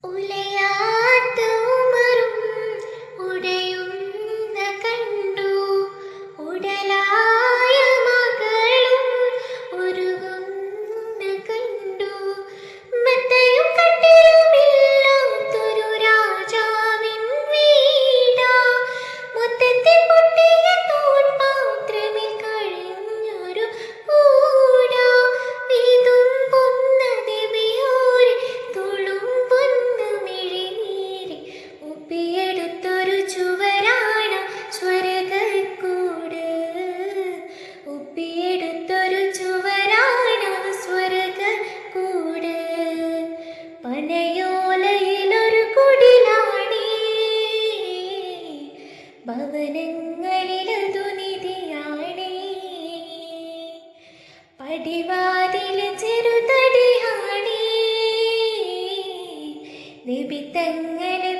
ഉലയാത്ത ഉമറും ഉടയുന്ന കണ്ടു, ഉടലായ മകളും ഉരുകുന്ന കണ്ടു. മെത്തയും കട്ടിലുമില്ലാത്തൊരു രാജാവിൻ വീടാ, മുറ്റത്തിൽ പൊട്ടിയ തോൽപാത്രമിൽ കഴിഞ്ഞൊരു കൂടാ. വീതും പൊന്നതിവിയോരെ തുളുമ്പുന്ന മിഴിനീരെ ഒപ്പിയെടുത്തൊരു ചുവരാണ് സ്വർഗ്ഗക്കൂട്. ഒപ്പിയെടുത്തൊരു ചുവരാണ് സ്വർഗ്ഗക്കൂട്. പനയോലയിലൊരു കുടിലാണേ, ഭവനങ്ങളിലതു നിധിയാണേ. പടിവാതില് ചെറുതടിയാണേ, നിബിത്തങ്ങളെ